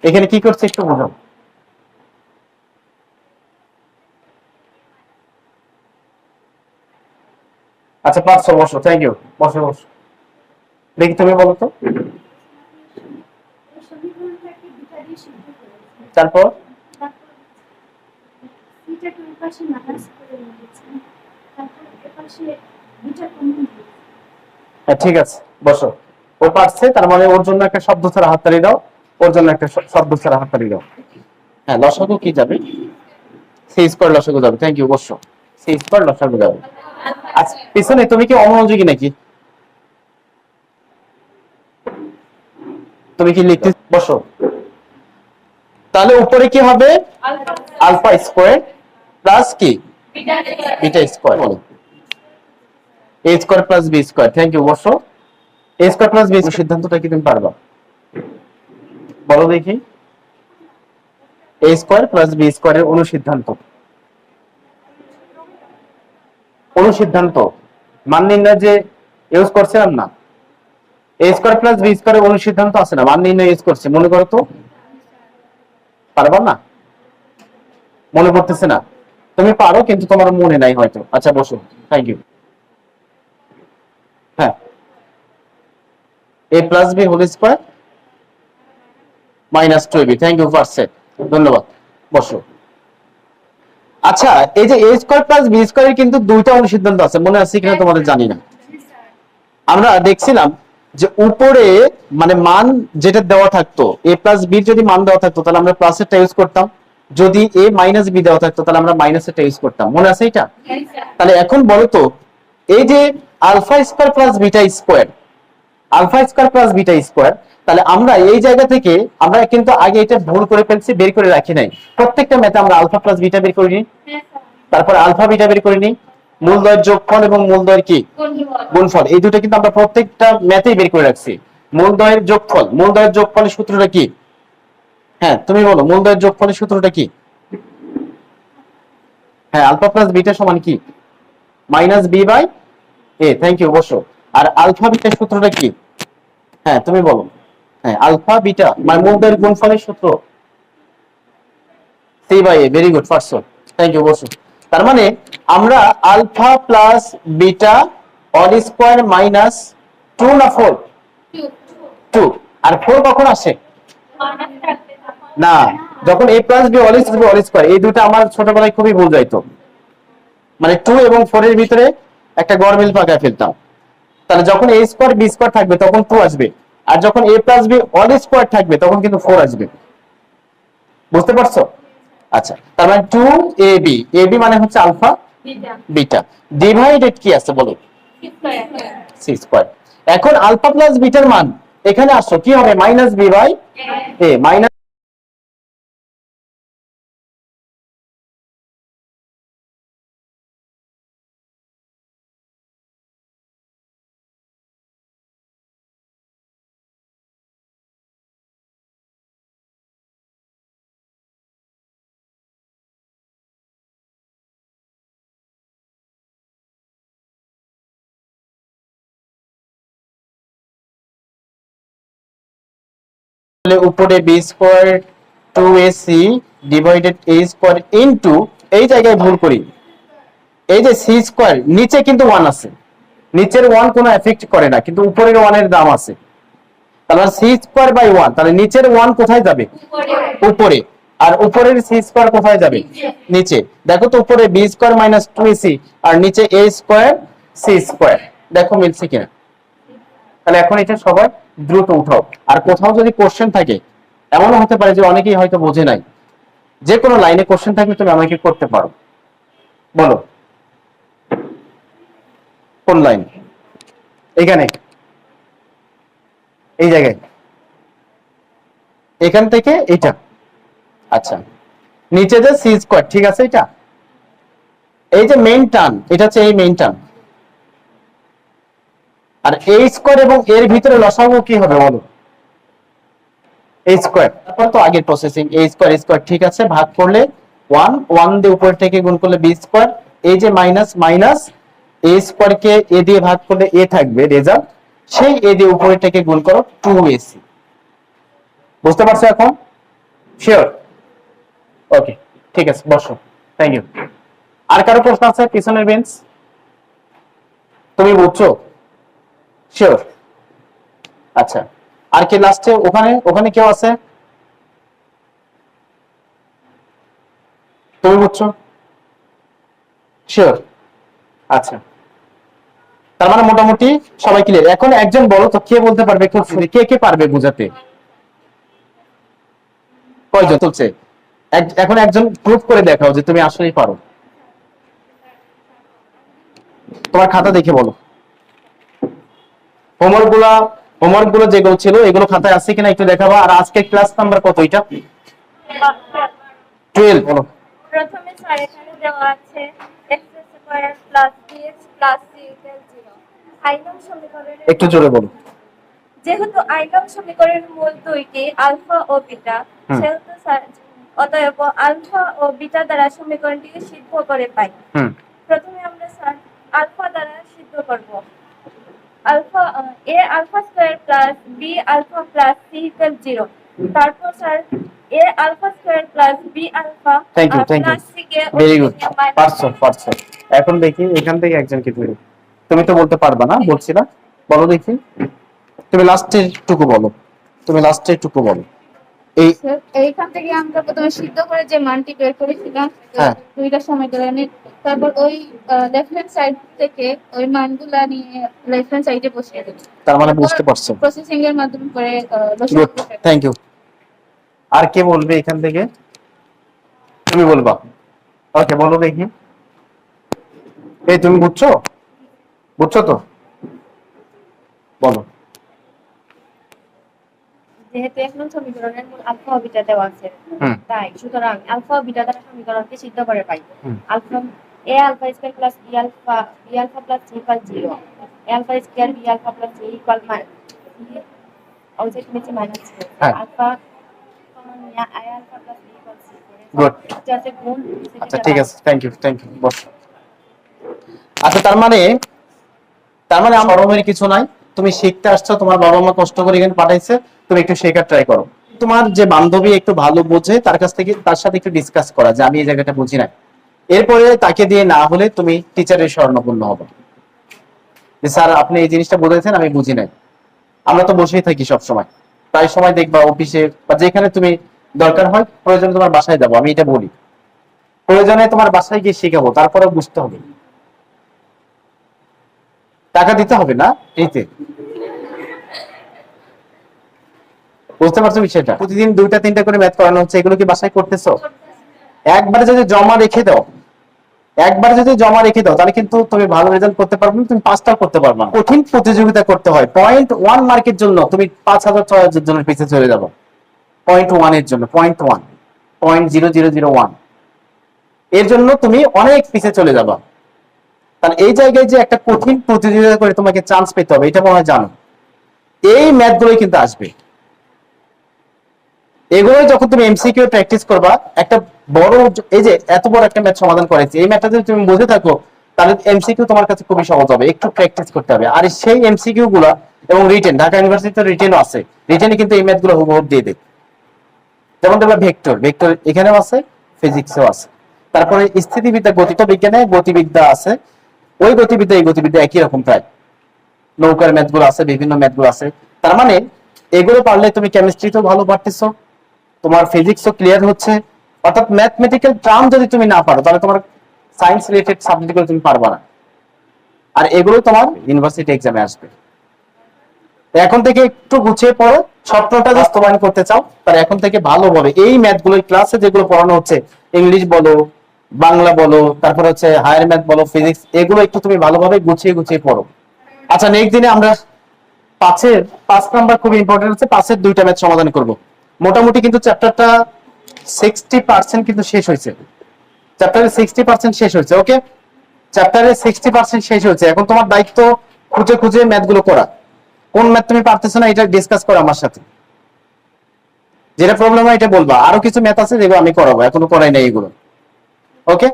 এখানে কি করছে একটু বুঝো। আচ্ছা পারছো, বসো। Thank you. বসো বসো, দেখি তুমি বলো তো। তারপর হ্যাঁ ঠিক আছে, বসো। ও পারছে, তার মানে ওর জন্য একটা শব্দ ছাড়া হাততালি দাও, ওর জন্য একটা শব্দ ছাড়া হাততালি দাও। হ্যাঁ, লসাগু কি যাবে? সি স্কোয়ার লসাগু যাবে। থ্যাংক ইউ, বসো। সি স্কোয়ার লসাগু যাবে। আচ্ছা পিছনে তুমি কি অমনোযোগী নাকি? তুমি কি লিখতে বসো। তাহলে উপরে কি হবে? আলফা স্কোয়ার প্লাস কি বিটা স্কোয়ার। বলো A square plus B square. Thank you, বসো। এ স্কোয়ার প্লাস বি সিদ্ধান্তটা কি তুমি পারবা? বলো দেখি। এ স্কোয়ার প্লাস বি স্কোয়ারের অনুসিদ্ধান্ত। অনুসিদ্ধান্ত মান নির্ণয় যে ইউজ করছিলাম না, এ স্কোয়ার প্লাস বি স্কোয়ারের অনুসিদ্ধান্ত আছে না, মান নির্ণয় ইউজ করছে, মনে করো তো। পারবা না? মনে পড়তেছে না? তুমি পারো কিন্তু তোমার মনে নাই হয়তো। আচ্ছা বসো। Thank you. হ্যাঁ, A plus B whole square minus two AB. Thank you first. ধন্যবাদ, বসো। আচ্ছা এই যে এ স্কোয়ার প্লাস বি স্কোয়ারের কিন্তু দুইটা অনুসিদ্ধান্ত আছে, মনে আছে কিনা তোমাদের জানি না। আমরা দেখছিলাম যে উপরে মানে মান যেটা দেওয়া থাকতো, এ প্লাস বি যদি মান দেওয়া থাকতো তাহলে আমরা প্লাসেরটা ইউজ করতাম, যদি এ মাইনাস বি দেওয়া থাকতো তাহলে আমরা মাইনাসেরটা ইউজ করতাম, মনে আছে এটা? তাহলে এখন বলো তো, এই যে alpha square plus beta square, alpha square plus beta square, তাহলে আমরা এই জায়গা থেকে আমরা কিন্তু আগে এটা ভুল করে ফেলছি, বের করে রাখি নাই। প্রত্যেকটা ম্যাথে আমরা আলফা প্লাস বিটা বের করিনি, তারপর আলফা বিটা বের করিনি, মূলদ্বয়ের যোগফল এবং মূলদ্বয়ের কি গুণফল, এই দুটো কিন্তু আমরা প্রত্যেকটা ম্যাথেই বের করে রাখছি। মূলদ্বয়ের যোগফল, মূলদ্বয়ের যোগফলের সূত্রটা কি? হ্যাঁ তুমি বলো, মূলদ্বয়ের যোগফলের সূত্রটা কি? হ্যাঁ, আলফা প্লাস বিটা সমান কি? Minus B by A. Thank you, বসো। আর আলফা বিটার সূত্রটা কি? হ্যাঁ তুমি বলো। হ্যাঁ, আলফা বিটা মানে মূলদ্বয়ের গুণফলের সূত্র C by A. Very good first. Thank you, বসো। তার মানে আমরা alpha plus beta all square minus two না ফোর? টু। আর ফোর কখন আসে? না, যখন A plus B all square, এই দুটো আমার ছোটবেলায় খুবই ভুল যাইতো, মানে টু এবং ফোর এর ভিতরে একটা গড়মিল পাকায় ফেলতাম। তাহলে যখন এ স্কোয়ার বি স্কোয়ার থাকবে তখন টু আসবে, আর যখন A plus B all square থাকবে তখন কিন্তু ফোর আসবে। বুঝতে পারছো? আচ্ছা, তার মানে two A B, A B মানে হচ্ছে আলফা বিটা, ডিভাইডেড কি আছে বলো? C square. এখন আলফা প্লাস বিটার মান এখানে আসো, কি হবে? Minus B by A. Minus উপরে B square two A C divided A square into, এই জায়গায় ভুল করি, এই যে সি স্কোয়ার নিচে কিন্তু ওয়ান আছে, নিচের ওয়ান কোনো এফেক্ট করে না কিন্তু উপরের ওয়ানের দাম আছে, তাহলে সি স্কোয়ার বাই ওয়ান, তাহলে নিচের ওয়ান কোথায় যাবে? উপরে। আর উপরের সি স্কোয়ার কোথায় যাবে? নিচে। দেখো তো উপরে B square minus two A C আর নিচে এ স্কোয়ার সি স্কোয়ার, দেখো মিলছে কিনা। তাহলে এখন এটা সবাই দ্রুত উঠাও। আর কোথাও যদি কোশ্চেন থাকে, এমনও হতে পারে যে অনেকেই হয়তো বোঝে নাই, যে কোনো লাইনে কোশ্চেন থাকলে তুমি আমাকে করতে পারো। বলো কোন লাইন? এখানে, এই জায়গায়, এখান থেকে এটা। আচ্ছা, নিচে যে সি স্কোয়ার, ঠিক আছে, এটা এই যে মেইন টার্ম, এটা হচ্ছে এই মেইন টার্ম। আর এ স্কোয়ার এবং এর ভিতরে লসাগু কি হবে বলো? A square. তারপর তো আগের প্রসেসিং, এ স্কোয়ার স্কোয়ার, ঠিক আছে, ভাগ করলে ওয়ান, ওয়ান দিয়ে উপর থেকে গুণ করলে বি স্কোয়ার, এই যে মাইনাস মাইনাস, এ স্কোয়ার কে এ দিয়ে ভাগ করলে এ থাকবে রেজাল্ট, সেই এ দিয়ে উপরের থেকে গুণ করো টু এসি। বুঝতে পারছো এখন? শিওর? ওকে, ঠিক আছে, বসো। Thank you. আর কারো প্রশ্ন আছে পিছনের বেঞ্চ? তুমি বুঝছো? শিওর? আচ্ছা, আর কি লাস্টে ওখানে ওখানে কেউ আছে? তুমি বুঝছো? শিওর? আচ্ছা, তার মানে মোটামুটি সবাই ক্লিয়ার। এখন একজন বলো তো, কে বলতে পারবে, খুব শুনি, কে কে পারবে বুঝাতে? কয়জন চলছে? এখন একজন প্রুফ করে দেখাও যে তুমি আসলেই পারো। তোমার খাতা দেখে বলো। হোমওয়ার্ক গুলো যেগুলো ছিল এগুলো খাতায় আছে কিনা একটু দেখাবা। আর আজকে ক্লাস নাম্বার কত এটা? 12। বলো। প্রথমে স্যার এখানে দেওয়া আছে x square plus bx plus c equal 0 আইনম সমীকরণের একটু জোরে বলো। যেহেতু আইনম সমীকরণের মূল দুইটি আলফা ও বিটা, সেহেতু স্যার অতএব আলফা ও বিটা দ্বারা সমীকরণটিকে সিদ্ধ করে পাই। প্রথমে আমরা স্যার আলফা দ্বারা সিদ্ধ করব। Alpha a alpha square plus b alpha plus c equal 0। তারপর sir a alpha square plus b alpha plus c কে ভেরি গুড, পারছো। এখন দেখি এখান থেকে একজনকে তুমি তো বলতে পারবা না, বলছি না, বলো দেখি। তুমি লাস্টের টুকু বলো। এইখান থেকে আমরা প্রথমে সিদ্ধ করে যে মানটি বের করেছিলাম দুইটা সমীকরণে, তারপর ওই লেফট হ্যান্ড সাইড থেকে ওই মানগুলা নিয়ে লেফট হ্যান্ড সাইডে বসিয়ে দেব। তার মানে বুঝতে পারছো? প্রসেসিং এর মাধ্যমে করে গুড, থ্যাংক ইউ। আর কে বলবে এখান থেকে? তুমি বলবা? ওকে, বলো দেখি। এই তুমি বুঝছো তো? বলো। যেহেতু এক নং সমীকরণের মূল আলফা ও বিটা দেওয়া আছে, তাই সুতরাং আলফা ও বিটা দ্বারা সমীকরণকে সিদ্ধ করে পাই। Alpha a alpha square plus b alpha plus c equal 0, a alpha square b alpha plus c equal object নিচে মাইনাস আলফা সমান a alpha plus b equal c। Good, যাতে গুণ। আচ্ছা ঠিক আছে, থ্যাংক ইউ। বস। আচ্ছা, তার মানে আমার শরমের কিছু নাই। তুমি শিখতে আসছো, তোমার বাবা মা কষ্ট করে এখানে পাঠাইছে, তুমি একটু শেখার ট্রাই করো। তোমার যে বান্ধবী একটু ভালো বোঝে তার সাথে একটু ডিসকাস করা যে আমি এই জায়গাটা বুঝি না। এরপরে তাকে দিয়ে না হলে তুমি টিচারের শরণাপন্ন হবে যে স্যার আপনি এই জিনিসটা বলেছেন, আমি বুঝি নাই। আমরা তো বসেই থাকি সব সময়, প্রায় সময় দেখবা অফিসে বা যেখানে তুমি দরকার হয়, প্রয়োজনে তোমার বাসায় যাবো, আমি এটা বলি। প্রয়োজনে তোমার বাসায় গিয়ে শিখাবো, তারপরে বুঝতে হবে। টাকা দিতে হবে না এইতে, বুঝতে পারছো বিষয়টা? প্রতিদিন 2টা-3টা করে ম্যাথ করানো হচ্ছে, এগুলো কি বাসায় করতেছো? একবারে যদি জমা রেখে দাও তাহলে কিন্তু তুমি ভালো রেজাল্ট করতে পারবে না, তুমি পাসটাও করতে পারবে না। কঠিন প্রতিযোগিতা করতে হয়। 0.1 মার্কের জন্য তুমি 5,000-6,000 জনের পিছিয়ে চলে যাবো। 0.1 এর জন্য 0.0001 এর জন্য তুমি অনেক পিছিয়ে চলে যাবা। তাহলে এই জায়গায় যে একটা কঠিন প্রতিযোগিতা করে তোমাকে চান্স পেতে হবে, এটা মনে হয় জানো। এই ম্যাথগুলোই কিন্তু আসবে। এগুলো যখন তুমি এমসিকিউ প্র্যাকটিস করবা, একটা বড়, এই যে এত বড় একটা ম্যাথ সমাধান করেছি, এই ম্যাথটা যদি তুমি বুঝে থাকো তাহলে এমসিকিউ তোমার কাছে খুবই সহজ হবে। একটু প্র্যাকটিস করতে হবে। আর সেই এমসিকিউ গুলা এবং রিটেন, ঢাকা ইউনিভার্সিটিতে রিটেনও আছে, রিটেনে কিন্তু এই ম্যাথগুলো হুবহু দিয়ে দেয়। যেমন দেখবা ভেক্টর এখানেও আছে, ফিজিক্সেও আছে। তারপরে স্থিতিবিদ্যা, বিজ্ঞানে গতিবিদ্যা আছে, ওই গতিবিদ্যা এই গতিবিদ্যা একই রকম প্রায়। নৌকার ম্যাথগুলো আছে, বিভিন্ন ম্যাথগুলো আছে। তার মানে এগুলো পারলে তুমি কেমিস্ট্রিতেও ভালো পারতেছো, তোমার ফিজিক্সও ক্লিয়ার হচ্ছে। অর্থাৎ ম্যাথমেটিক্যাল টার্ম যদি তুমি না পারো তাহলে তোমার সায়েন্স রিলেটেড সাবজেক্টগুলো তুমি পারবা না। আর এগুলো তোমার ইউনিভার্সিটি এক্সামে আসবে। এখন থেকে একটু গুছিয়ে পড়ো। স্বপ্নটা বাস্তবায়ন করতে চাও তার এখন থেকে ভালোভাবে এই ম্যাথগুলো ক্লাসে যেগুলো পড়ানো হচ্ছে, ইংলিশ বলো, বাংলা বলো, তারপর হচ্ছে হায়ার ম্যাথ বলো, ফিজিক্স, এগুলো একটু তুমি ভালোভাবে গুছিয়ে পড়ো। আচ্ছা, নেক্সট দিনে আমরা 5 নাম্বার খুব ইম্পর্টেন্ট হচ্ছে, 5-এর 2টা ম্যাথ সমাধান করব। মোটামুটি কিন্তু চ্যাপ্টারটা 60% কিন্তু শেষ হয়েছে। চ্যাপ্টারের 60% শেষ হয়েছে। ওকে, চ্যাপ্টারের 60% শেষ হয়েছে। এখন তোমার দায়িত্ব খুঁজে ম্যাথগুলো করা। কোন ম্যাথ তুমি পারতেছো না এটা ডিসকাস করো আমার সাথে। যেটা প্রবলেম হয় এটা বলবা। আরো কিছু ম্যাথ আছে যেগুলো আমি করাবো, এখনো করাই নাই এগুলো। ওকে।